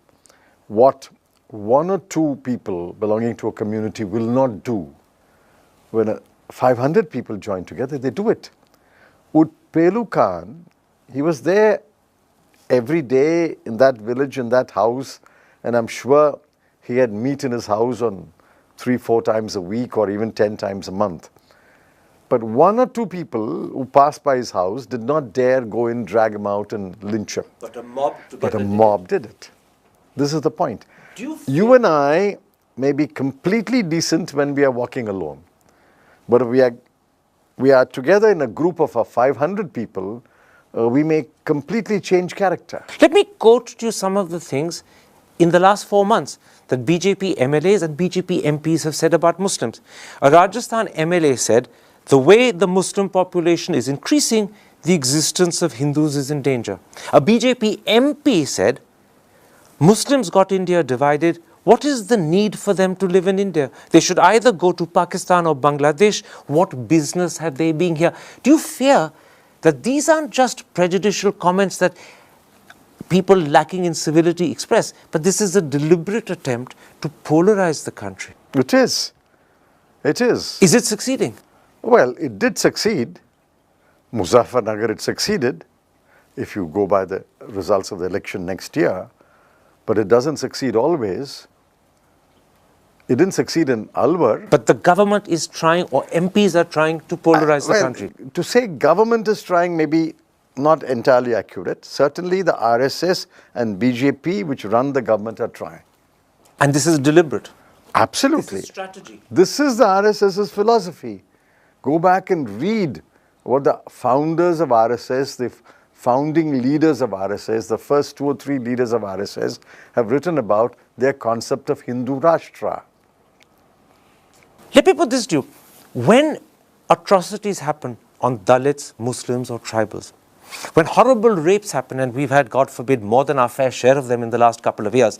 what one or two people belonging to a community will not do, when 500 people join together, they do it. Pelu Khan, he was there every day in that village, in that house, and I'm sure he had meat in his house on 3-4 times a week or even 10 times a month. But one or two people who passed by his house did not dare go in, drag him out and lynch him. But a mob did it. This is the point. You and I may be completely decent when we are walking alone. But if we are together in a group of 500 people, we may completely change character. Let me quote to you some of the things in the last 4 months that BJP MLAs and BJP MPs have said about Muslims. A Rajasthan MLA said, the way the Muslim population is increasing, the existence of Hindus is in danger. A BJP MP said, Muslims got India divided. What is the need for them to live in India? They should either go to Pakistan or Bangladesh. What business have they being here? Do you fear that these aren't just prejudicial comments that people lacking in civility express, but this is a deliberate attempt to polarize the country? It is. It is. Is it succeeding? Well, it did succeed. Muzaffarnagar, it succeeded, if you go by the results of the election next year, but it doesn't succeed always. It didn't succeed in Alwar. But the government is trying, or MPs are trying to polarize the country. To say government is trying may be not entirely accurate. Certainly the RSS and BJP, which run the government, are trying. And this is deliberate. Absolutely. This is strategy. This is the RSS's philosophy. Go back and read what the founders of RSS, the founding leaders of RSS, the first 2 or 3 leaders of RSS have written about their concept of Hindu Rashtra. Let me put this to you. When atrocities happen on Dalits, Muslims or tribals, when horrible rapes happen, and we've had, God forbid, more than our fair share of them in the last couple of years,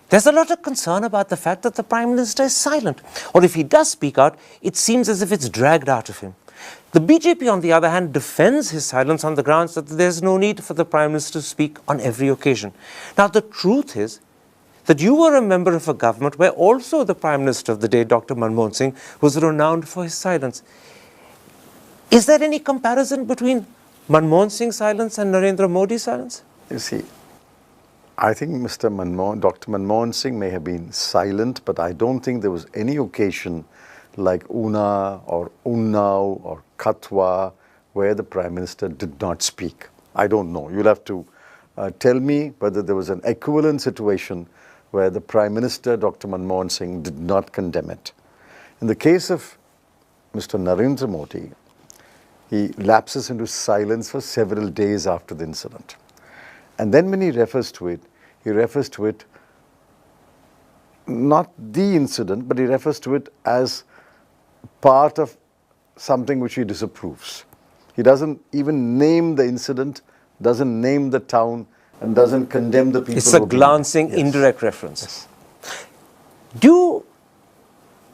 there's a lot of concern about the fact that the Prime Minister is silent. Or if he does speak out, it seems as if it's dragged out of him. The BJP, on the other hand, defends his silence on the grounds that there's no need for the Prime Minister to speak on every occasion. Now, the truth is that you were a member of a government where also the Prime Minister of the day, Dr. Manmohan Singh, was renowned for his silence. Is there any comparison between Manmohan Singh's silence and Narendra Modi's silence? You see, I think Dr. Manmohan Singh may have been silent, but I don't think there was any occasion like Una or Unnao or Katwa where the Prime Minister did not speak. I don't know. You'll have to tell me whether there was an equivalent situation where the Prime Minister, Dr. Manmohan Singh, did not condemn it. In the case of Mr. Narendra Modi, he lapses into silence for several days after the incident. And then when he refers to it not the incident, but he refers to it as part of something which he disapproves. He doesn't even name the incident, doesn't name the town, and doesn't condemn the people. It's a glancing, indirect reference. Yes. Do you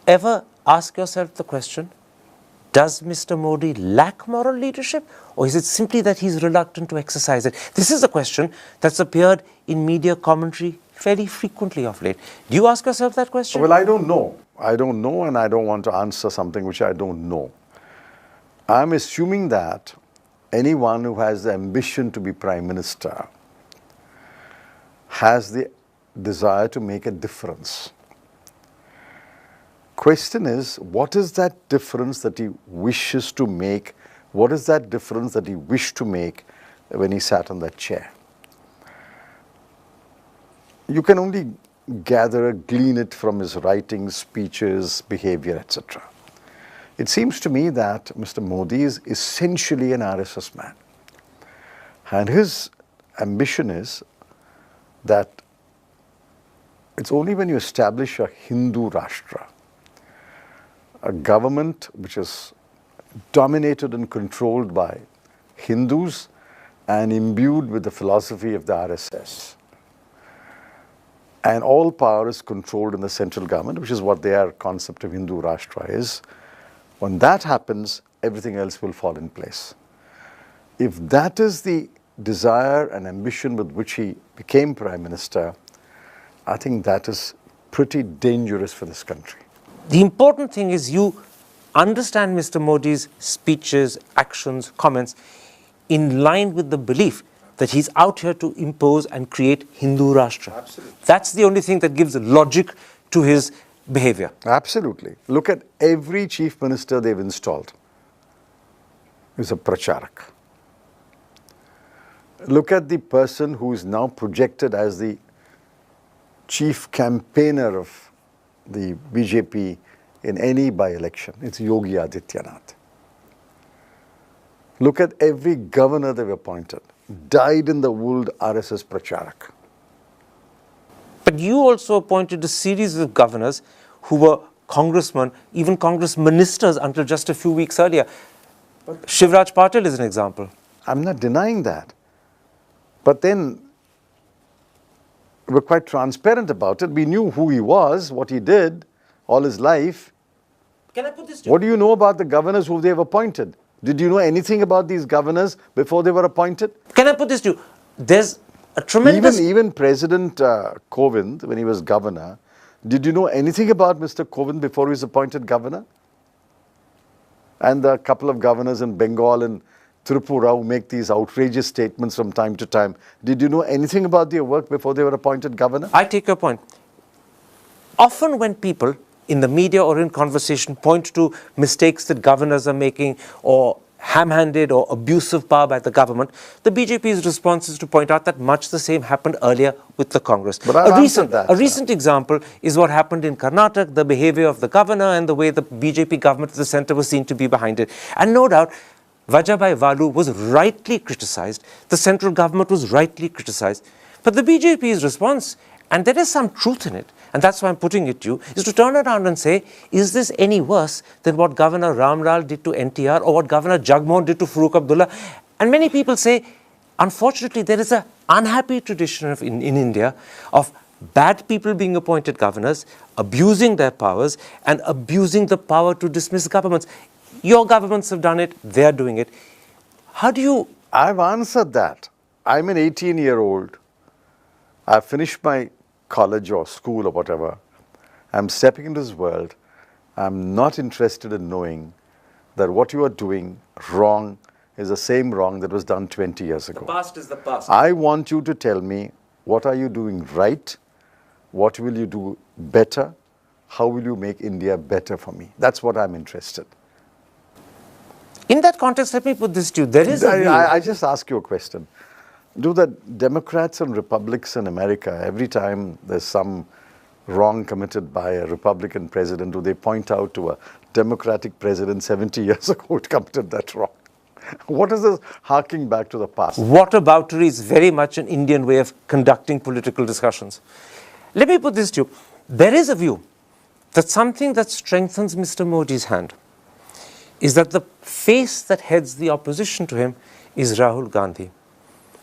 ever ask yourself the question, does Mr. Modi lack moral leadership, or is it simply that he's reluctant to exercise it? This is a question that's appeared in media commentary fairly frequently of late. Do you ask yourself that question? Well, I don't know. I don't know, and I don't want to answer something which I don't know. I'm assuming that anyone who has the ambition to be Prime Minister has the desire to make a difference. Question is, what is that difference that he wishes to make? What is that difference that he wished to make when he sat on that chair? You can only glean it from his writings, speeches, behavior, etc. It seems to me that Mr. Modi is essentially an RSS man. And his ambition is that it's only when you establish a Hindu Rashtra, a government which is dominated and controlled by Hindus and imbued with the philosophy of the RSS, and all power is controlled in the central government, which is what their concept of Hindu Rashtra is. When that happens, everything else will fall in place. If that is the desire and ambition with which he became Prime Minister, I think that is pretty dangerous for this country. The important thing is you understand Mr. Modi's speeches, actions, comments in line with the belief that he's out here to impose and create Hindu Rashtra. Absolutely. That's the only thing that gives logic to his behavior. Absolutely. Look at every chief minister they've installed. He's a pracharak. Look at the person who is now projected as the chief campaigner of the BJP in any by-election. It's Yogi Adityanath. Look at every governor they've appointed. Dyed-in-the-wool RSS pracharak. But you also appointed a series of governors who were congressmen, even congress ministers until just a few weeks earlier. Shivraj Patil is an example. I'm not denying that. But then we're quite transparent about it. We knew who he was, what he did all his life. Can I put this to you? What do you know about the governors who they've appointed? Did you know anything about these governors before they were appointed? Can I put this to you? There's a tremendous... Even President Kovind, when he was governor, did you know anything about Mr. Kovind before he was appointed governor? And the couple of governors in Bengal and Tripura who make these outrageous statements from time to time. Did you know anything about their work before they were appointed governor? I take your point. Often when people in the media or in conversation point to mistakes that governors are making or ham-handed or abusive power by the government, the BJP's response is to point out that much the same happened earlier with the Congress. But a recent example is what happened in Karnataka, the behavior of the governor and the way the BJP government of the centre was seen to be behind it. And no doubt, Vajabhai Valu was rightly criticised, the central government was rightly criticised. But the BJP's response, and there is some truth in it, and that's why I'm putting it to you, is to turn around and say, is this any worse than what Governor Ram Lal did to NTR or what Governor Jagmohan did to Farooq Abdullah? And many people say, unfortunately, there is an unhappy tradition in India of bad people being appointed governors, abusing their powers, and abusing the power to dismiss governments. Your governments have done it, they're doing it. How do you... I've answered that. I'm an 18-year-old. I've finished my college or school or whatever. I'm stepping into this world. I'm not interested in knowing that what you are doing wrong is the same wrong that was done 20 years ago. The past is the past. I want you to tell me, what are you doing right? What will you do better? How will you make India better for me? That's what I'm interested. In that context, let me put this to you. There is a view... I just ask you a question. Do the Democrats and Republicans in America, every time there's some wrong committed by a Republican president, do they point out to a Democratic president 70 years ago who committed that wrong? What is this harking back to the past? Whataboutery is very much an Indian way of conducting political discussions. Let me put this to you. There is a view that something that strengthens Mr. Modi's hand is that the face that heads the opposition to him is Rahul Gandhi.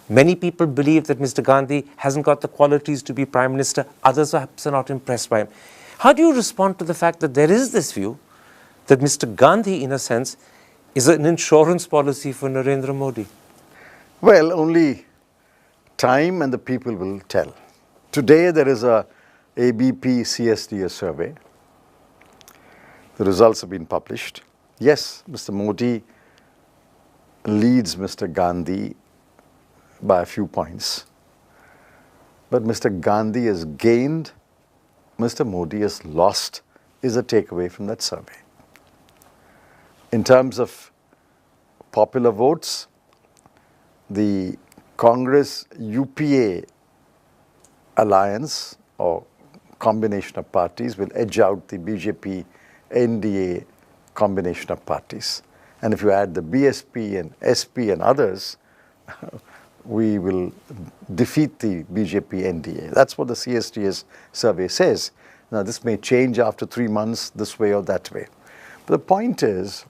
Many people believe that Mr. Gandhi hasn't got the qualities to be Prime Minister. Others perhaps are not impressed by him. How do you respond to the fact that there is this view that Mr. Gandhi, in a sense, is an insurance policy for Narendra Modi? Well, only time and the people will tell. Today there is a ABP CSDA survey. The results have been published. Yes, Mr. Modi leads Mr. Gandhi by a few points. But Mr. Gandhi has gained, Mr. Modi has lost, is a takeaway from that survey. In terms of popular votes, the Congress UPA alliance or combination of parties will edge out the BJP NDA combination of parties. And if you add the BSP and SP and others, we will defeat the BJP NDA. That's what the CSDS survey says. Now, this may change after 3 months, this way or that way. But the point is,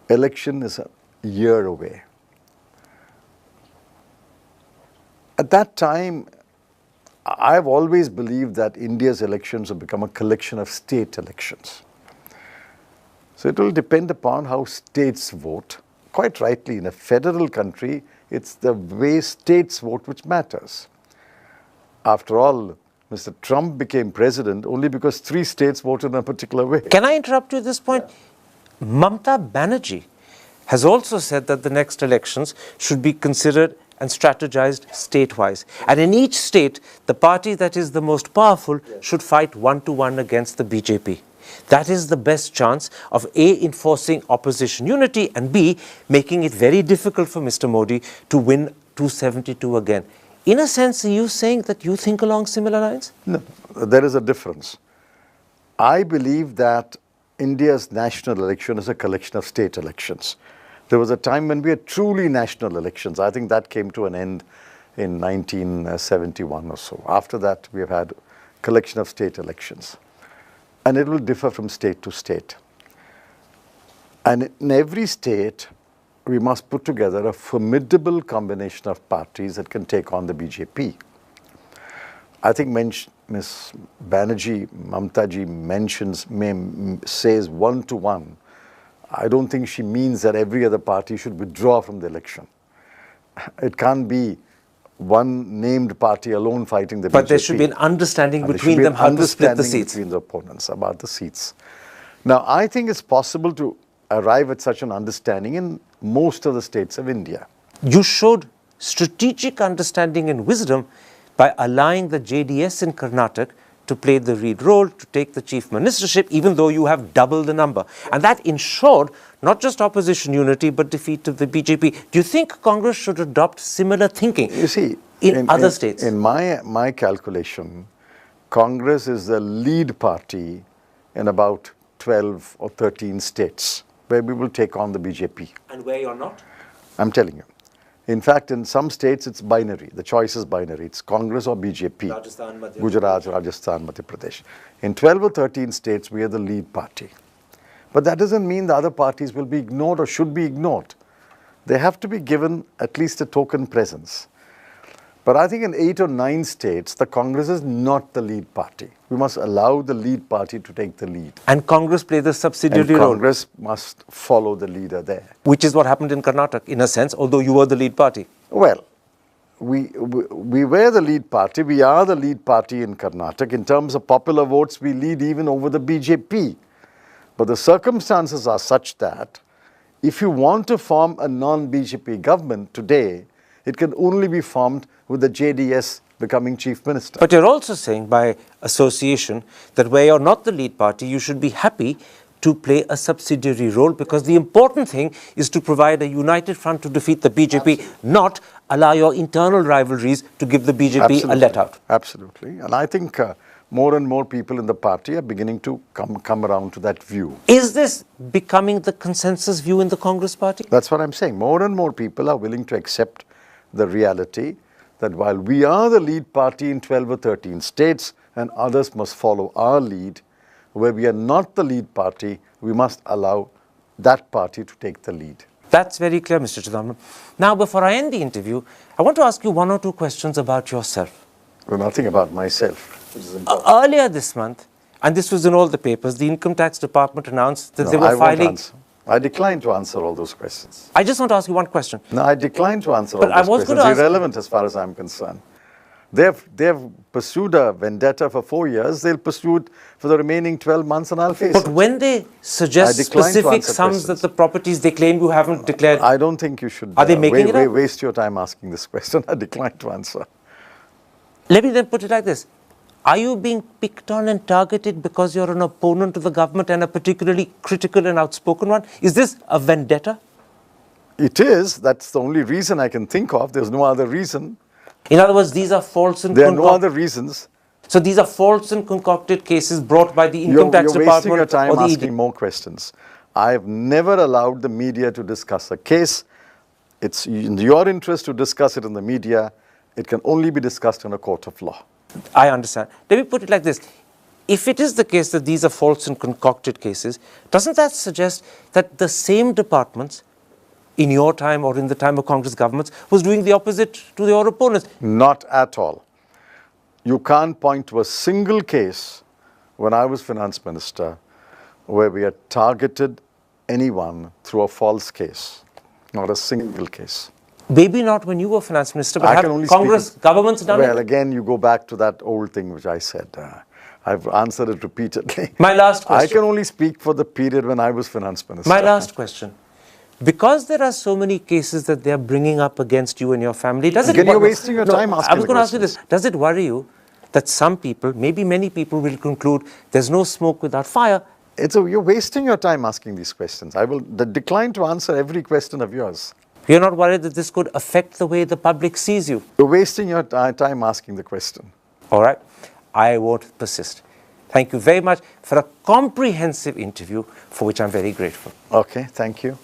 election is a year away. At that time, I've always believed that India's elections have become a collection of state elections. So it will depend upon how states vote. Quite rightly, in a federal country, it's the way states vote which matters. After all, Mr. Trump became president only because 3 states voted in a particular way. Can I interrupt you at this point? Yeah. Mamata Banerjee has also said that the next elections should be considered and strategized state-wise. And in each state, the party that is the most powerful should fight 1-to-1 against the BJP. That is the best chance of A, enforcing opposition unity, and B, making it very difficult for Mr. Modi to win 272 again. In a sense, are you saying that you think along similar lines? No, there is a difference. I believe that India's national election is a collection of state elections. There was a time when we had truly national elections. I think that came to an end in 1971 or so. After that, we have had a collection of state elections. And it will differ from state to state. And in every state, we must put together a formidable combination of parties that can take on the BJP. I think Ms. Banerjee, Mamtaji says 1-to-1. I don't think she means that every other party should withdraw from the election. It can't be one named party alone fighting the BJP. But there should be an understanding between them how to split the seats. Between the opponents about the seats. Now, I think it's possible to arrive at such an understanding in most of the states of India. You showed strategic understanding and wisdom by allowing the JDS in Karnataka to play the lead role, to take the chief ministership, even though you have double the number. And that ensured not just opposition unity, but defeat of the BJP. Do you think Congress should adopt similar thinking You see, in other states? In my calculation, Congress is the lead party in about 12 or 13 states where we will take on the BJP. And where you're not? I'm telling you. In fact, in some states, it's binary. The choice is binary. It's Congress or BJP. Rajasthan, Madhya Gujarat, Rajasthan, Madhya Pradesh. In 12 or 13 states, we are the lead party. But that doesn't mean the other parties will be ignored or should be ignored. They have to be given at least a token presence. But I think in 8 or 9 states, the Congress is not the lead party. We must allow the lead party to take the lead. And Congress play the subsidiary And role. Congress must follow the leader there. Which is what happened in Karnataka, in a sense, although you were the lead party. Well, we were the lead party. We are the lead party in Karnataka. In terms of popular votes, we lead even over the BJP. But the circumstances are such that if you want to form a non-BJP government today, it can only be formed with the JDS becoming chief minister. But you're also saying by association that where you're not the lead party, you should be happy to play a subsidiary role, because the important thing is to provide a united front to defeat the BJP, not allow your internal rivalries to give the BJP a let out. Absolutely. And I think more and more people in the party are beginning to come around to that view. Is this becoming the consensus view in the Congress party? That's what I'm saying. More and more people are willing to accept the reality that while we are the lead party in 12 or 13 states and others must follow our lead, where we are not the lead party, we must allow that party to take the lead. That's very clear, Mr. Chidambaram. Now, before I end the interview, I want to ask you 1 or 2 questions about yourself. Well, nothing about myself, which is important. Earlier this month, and this was in all the papers, the Income Tax Department announced that they were I won't filing... answer. I decline to answer all those questions. I just want to ask you one question. No, I decline to answer But all I those was questions. going to It's ask- irrelevant as far as I'm concerned. They've pursued a vendetta for 4 years. They'll pursue it for the remaining 12 months and I'll face But it. when they suggest I decline to specific answer sums questions. that the properties they claim you haven't declared, I don't think you should Are they making it up? waste your time asking this question. I decline to answer. let me then put it like this. Are you being picked on and targeted because you're an opponent of the government and a particularly critical and outspoken one? Is this a vendetta? It is. That's the only reason I can think of. There's no other reason. In other words, these are false and There are no other reasons. So these are false and concocted cases brought by the Income Tax You're wasting Department your time or the asking ED. more questions. I've never allowed the media to discuss a case. It's in your interest to discuss it in the media. It can only be discussed in a court of law. I understand. Let me put it like this. If it is the case that these are false and concocted cases, doesn't that suggest that the same departments in your time or in the time of Congress governments was doing the opposite to your opponents? Not at all. You can't point to a single case when I was finance minister where we had targeted anyone through a false case. Not a single case. Maybe not when you were finance minister, but I have can only Congress speak- governments done Well, it? again, you go back to that old thing which I said. I've answered it repeatedly. My last I question. can only speak for the period when I was finance minister. My last question. Because there are so many cases that they are bringing up against you and your family, does it... Again, you're wasting your time asking I was the going to ask you questions. this. Does it worry you that some people, maybe many people, will conclude there's no smoke without fire? You're wasting your time asking these questions. I will decline to answer every question of yours. You're not worried that this could affect the way the public sees you? You're wasting your time asking the question. All right. I won't persist. Thank you very much for a comprehensive interview, for which I'm very grateful. Okay, thank you.